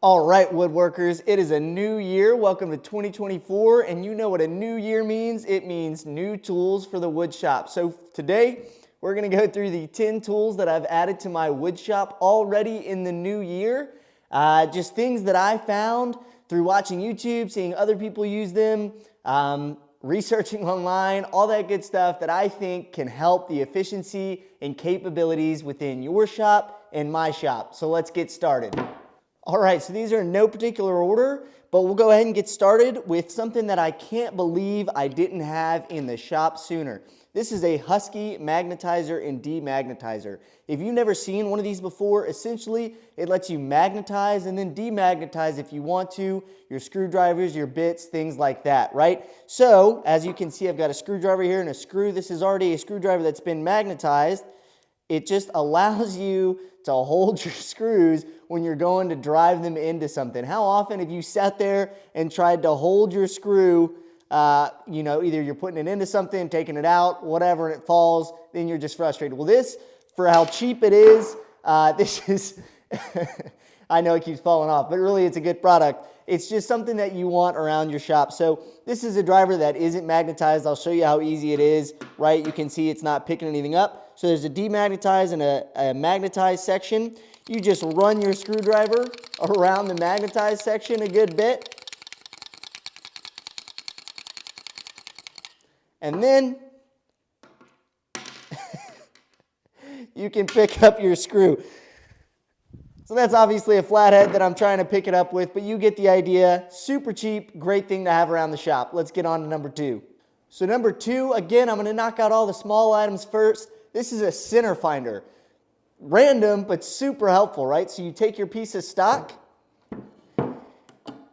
All right, woodworkers, it is a new year. Welcome to 2024, and you know what a new year means. It means new tools for the wood shop. So today, we're gonna go through the 10 tools that I've added to my wood shop already in the new year. Just things that I found through watching YouTube, seeing other people use them, researching online, all that good stuff that I think can help the efficiency and capabilities within your shop and my shop. So let's get started. All right, so these are in no particular order, but we'll go ahead and get started with something that I can't believe I didn't have in the shop sooner. This is a Husky Magnetizer and Demagnetizer. If you've never seen one of these before, essentially it lets you magnetize and then demagnetize if you want to, your screwdrivers, your bits, things like that, right? So, as you can see, I've got a screwdriver here and a screw. This is already a screwdriver that's been magnetized. It just allows you to hold your screws when you're going to drive them into something. How often have you sat there and tried to hold your screw, either you're putting it into something, taking it out, whatever, and it falls, then you're just frustrated. Well, this, for how cheap it is, this is, I know it keeps falling off, but really it's a good product. It's just something that you want around your shop. So this is a driver that isn't magnetized. I'll show you how easy it is, right? You can see it's not picking anything up. So there's a demagnetized and a magnetized section. You just run your screwdriver around the magnetized section a good bit. And then you can pick up your screw. So that's obviously a flathead that I'm trying to pick it up with, but you get the idea. Super cheap, great thing to have around the shop. Let's get on to number 2. So number 2, again, I'm going to knock out all the small items first. This is a center finder. Random, but super helpful, right? So you take your piece of stock,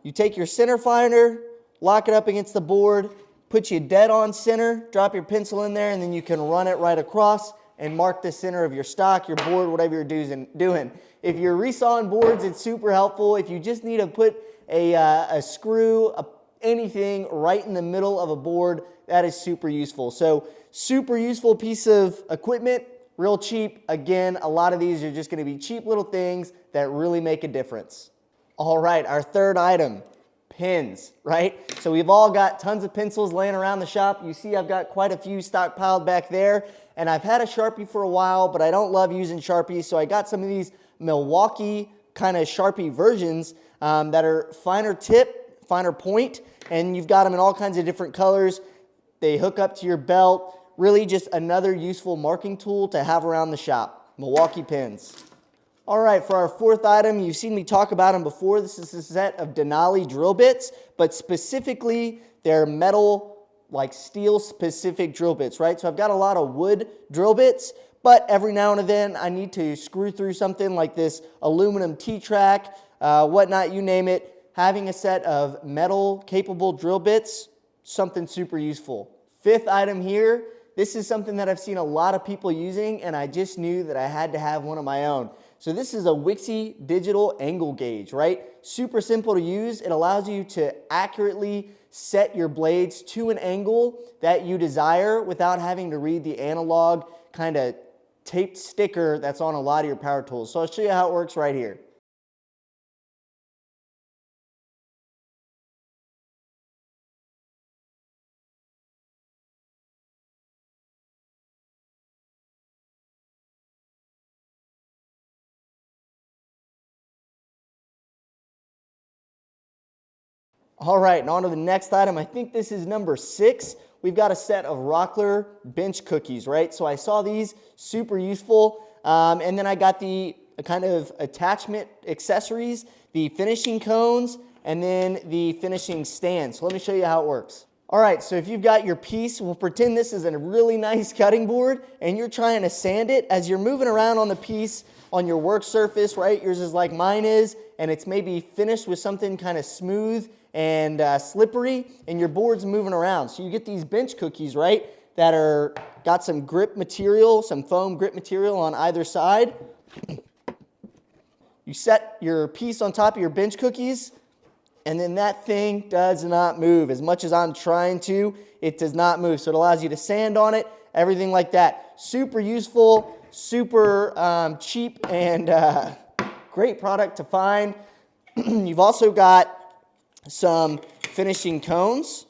you take your center finder, lock it up against the board, put you dead on center, drop your pencil in there, and then you can run it right across and mark the center of your stock, your board, whatever you're doing. If you're resawing boards, it's super helpful. If you just need to put a screw, anything right in the middle of a board, that is super useful. So super useful piece of equipment, real cheap. Again, a lot of these are just going to be cheap little things that really make a difference. All right, our third item, pins, right? So we've all got tons of pencils laying around the shop. You see I've got quite a few stockpiled back there, and I've had a Sharpie for a while, but I don't love using Sharpies, so I got some of these Milwaukee kind of Sharpie versions that are finer tip, finer point, and you've got them in all kinds of different colors. They hook up to your belt. Really just another useful marking tool to have around the shop. Milwaukee Pins. All right, for our fourth item, you've seen me talk about them before. This is a set of Denali drill bits, but specifically they're metal, like steel-specific drill bits, right? So I've got a lot of wood drill bits, but every now and then I need to screw through something like this aluminum T-track, whatnot, you name it. Having a set of metal-capable drill bits, something super useful. Fifth item here. This is something that I've seen a lot of people using, and I just knew that I had to have one of my own. So this is a Wixey digital angle gauge, right? Super simple to use. It allows you to accurately set your blades to an angle that you desire without having to read the analog kind of taped sticker that's on a lot of your power tools. So I'll show you how it works right here. All right, and on to the next item. I think this is number 6. We've got a set of Rockler bench cookies, right? So I saw these, super useful. And then I got the kind of attachment accessories, the finishing cones, and then the finishing stand. So let me show you how it works. All right, so if you've got your piece, we'll pretend this is a really nice cutting board, and you're trying to sand it. As you're moving around on the piece, on your work surface, right? Yours is like mine is, and it's maybe finished with something kind of smooth and slippery, and your board's moving around. So you get these bench cookies, right, that are got some grip material, some foam grip material on either side. You set your piece on top of your bench cookies, and then that thing does not move. As much as I'm trying to, it does not move. So it allows you to sand on it, everything like that. Super useful, super cheap, and great product to find. You've also got some finishing cones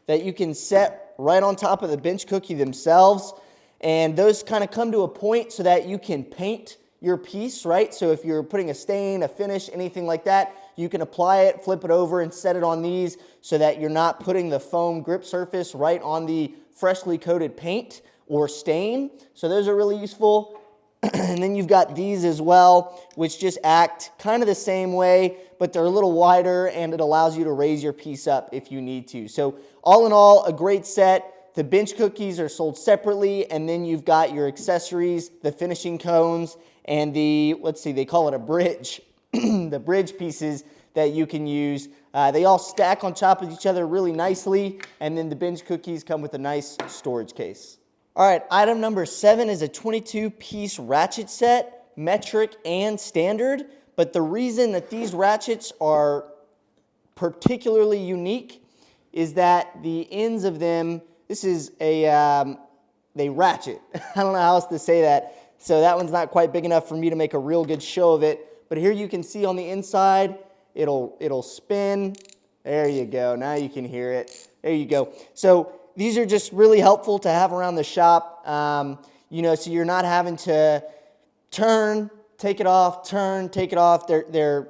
that you can set right on top of the bench cookie themselves. And those kind of come to a point so that you can paint your piece, right? So if you're putting a stain, a finish, anything like that, you can apply it, flip it over, and set it on these so that you're not putting the foam grip surface right on the freshly coated paint or stain. So those are really useful. And then you've got these as well, which just act kind of the same way, but they're a little wider, and it allows you to raise your piece up if you need to. So all in all, a great set. The bench cookies are sold separately, and then you've got your accessories, the finishing cones, and the, let's see, they call it a bridge, the bridge pieces that you can use. They all stack on top of each other really nicely, and then the bench cookies come with a nice storage case. All right, item number 7 is a 22-piece ratchet set, metric and standard, but the reason that these ratchets are particularly unique is that the ends of them, this is a ratchet. I don't know how else to say that. So that one's not quite big enough for me to make a real good show of it. But here you can see on the inside, it'll spin. There you go. Now you can hear it. There you go. So these are just really helpful to have around the shop. You know, so you're not having to turn, take it off, turn, take it off. They're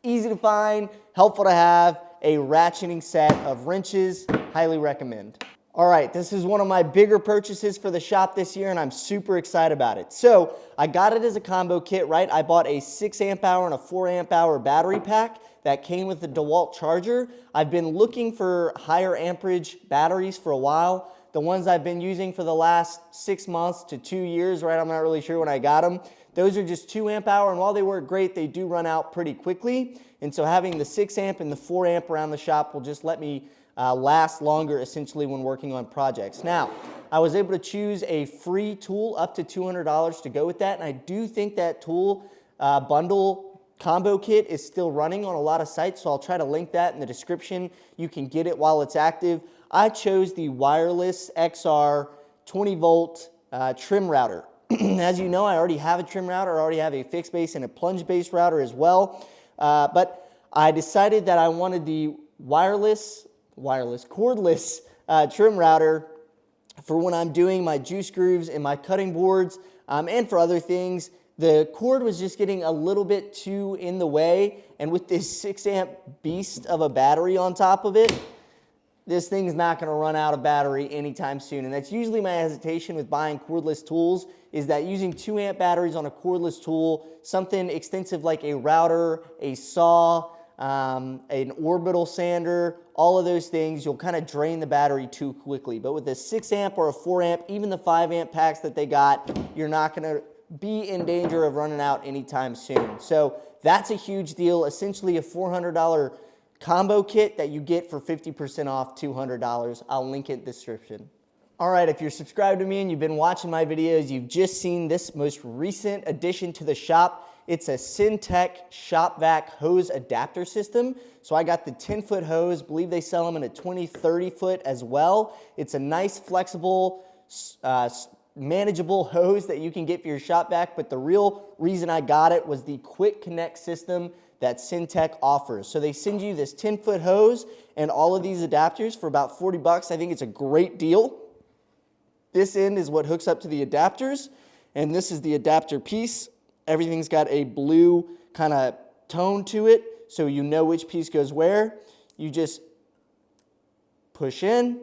easy to find, helpful to have. A ratcheting set of wrenches. Highly recommend. All right, this is one of my bigger purchases for the shop this year, and I'm super excited about it. So I got it as a combo kit, right? I bought a 6 amp hour and a 4 amp hour battery pack that came with the DeWalt charger. I've been looking for higher amperage batteries for a while. The ones I've been using for the last 6 months to 2 years, right? I'm not really sure when I got them. Those are just 2 amp hour, and while they work great, they do run out pretty quickly. And so having the 6 amp and the 4 amp around the shop will just let me last longer essentially when working on projects. Now, I was able to choose a free tool up to $200 to go with that, and I do think that tool bundle combo kit is still running on a lot of sites, so I'll try to link that in the description. You can get it while it's active. I chose the wireless XR 20 volt trim router. As you know, I already have a trim router. I already have a fixed base and a plunge base router as well. But I decided that I wanted the cordless trim router for when I'm doing my juice grooves and my cutting boards and for other things. The cord was just getting a little bit too in the way, and with this 6 amp beast of a battery on top of it, this thing's not going to run out of battery anytime soon. And that's usually my hesitation with buying cordless tools, is that using 2 amp batteries on a cordless tool, something extensive like a router, a saw, an orbital sander, all of those things, you'll kind of drain the battery too quickly. But with a 6 amp or a 4 amp, even the 5 amp packs that they got, you're not going to be in danger of running out anytime soon. So that's a huge deal. Essentially a $400 combo kit that you get for 50% off $200. I'll link it in the description. All right, if you're subscribed to me and you've been watching my videos, you've just seen this most recent addition to the shop. It's a Cen-Tec Shopvac hose adapter system. So I got the 10-foot hose. I believe they sell them in a 20, 30-foot as well. It's a nice, flexible, manageable hose that you can get for your Shopback, but the real reason I got it was the quick connect system that Cen-Tec offers. So they send you this 10-foot hose and all of these adapters for about 40 bucks. I think it's a great deal. This end is what hooks up to the adapters, and this is the adapter piece. Everything's got a blue kind of tone to it, so you know which piece goes where. You just push in,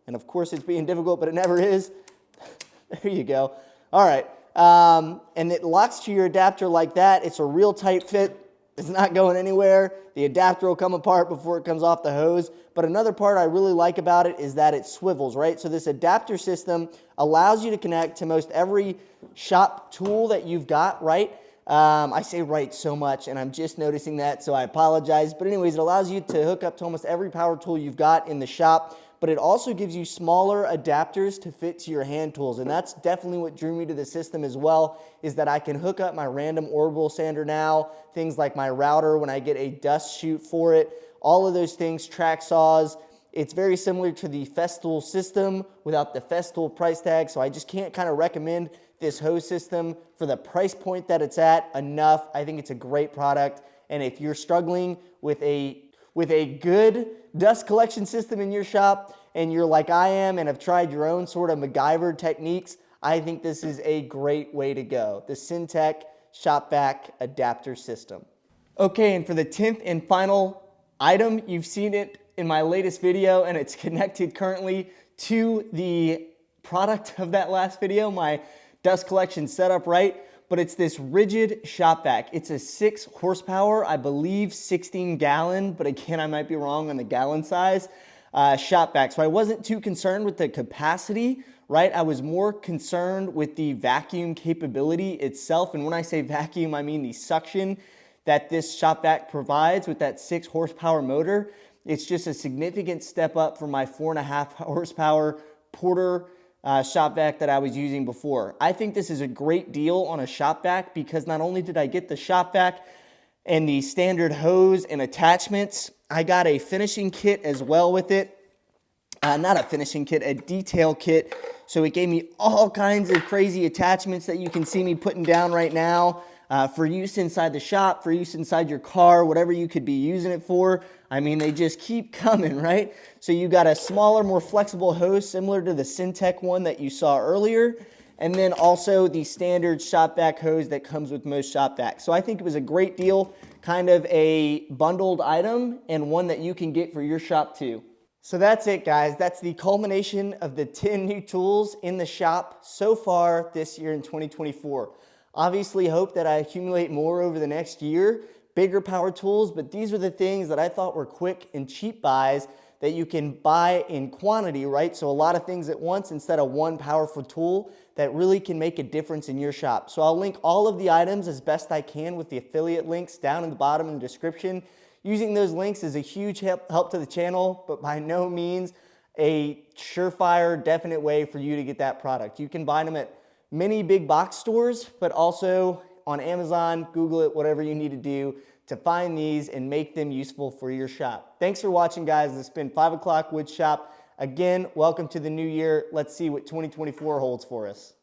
and of course it's being difficult, but it never is. There you go. All right, and it locks to your adapter like that. It's a real tight fit. It's not going anywhere. The adapter will come apart before it comes off the hose. But another part I really like about it is that it swivels, right? So this adapter system allows you to connect to most every shop tool that you've got, right? I say right so much, and I'm just noticing that, so I apologize. But anyways, it allows you to hook up to almost every power tool you've got in the shop. But it also gives you smaller adapters to fit to your hand tools. And that's definitely what drew me to the system as well, is that I can hook up my random orbital sander now, things like my router when I get a dust chute for it, all of those things, track saws. It's very similar to the Festool system without the Festool price tag, so I just can't kind of recommend this hose system for the price point that it's at enough. I think it's a great product, And if you're struggling with a good dust collection system in your shop, and you're like I am and have tried your own sort of MacGyver techniques, I think this is a great way to go. The Cen-Tec Shopvac adapter system. Okay, and for the 10th and final item, you've seen it in my latest video, and it's connected currently to the product of that last video, my dust collection setup, right? But it's this rigid shop vac. It's a 6 horsepower, I believe 16 gallon, but again, I might be wrong on the gallon size, shop vac. So I wasn't too concerned with the capacity, right? I was more concerned with the vacuum capability itself. And when I say vacuum, I mean the suction that this shop vac provides with that 6 horsepower motor. It's just a significant step up from my 4.5 horsepower Porter shop vac that I was using before. I think this is a great deal on a shop vac because not only did I get the shop vac and the standard hose and attachments, I got a finishing kit as well with it. Not a finishing kit, a detail kit. So it gave me all kinds of crazy attachments that you can see me putting down right now for use inside the shop, for use inside your car, whatever you could be using it for. I mean, they just keep coming, right? So you got a smaller, more flexible hose similar to the Cen-Tec one that you saw earlier. And then also the standard shop vac hose that comes with most shop vacs. So I think it was a great deal, kind of a bundled item and one that you can get for your shop too. So that's it, guys. That's the culmination of the 10 new tools in the shop so far this year in 2024. Obviously, hope that I accumulate more over the next year, bigger power tools, but these are the things that I thought were quick and cheap buys that you can buy in quantity, right? So a lot of things at once instead of one powerful tool that really can make a difference in your shop. So I'll link all of the items as best I can with the affiliate links down in the bottom in the description. Using those links is a huge help to the channel, but by no means a surefire, definite way for you to get that product. You can buy them at many big box stores, but also on Amazon, Google it, whatever you need to do to find these and make them useful for your shop. Thanks for watching, guys. It's been 5 o'clock Woodshop. Again, welcome to the new year. Let's see what 2024 holds for us.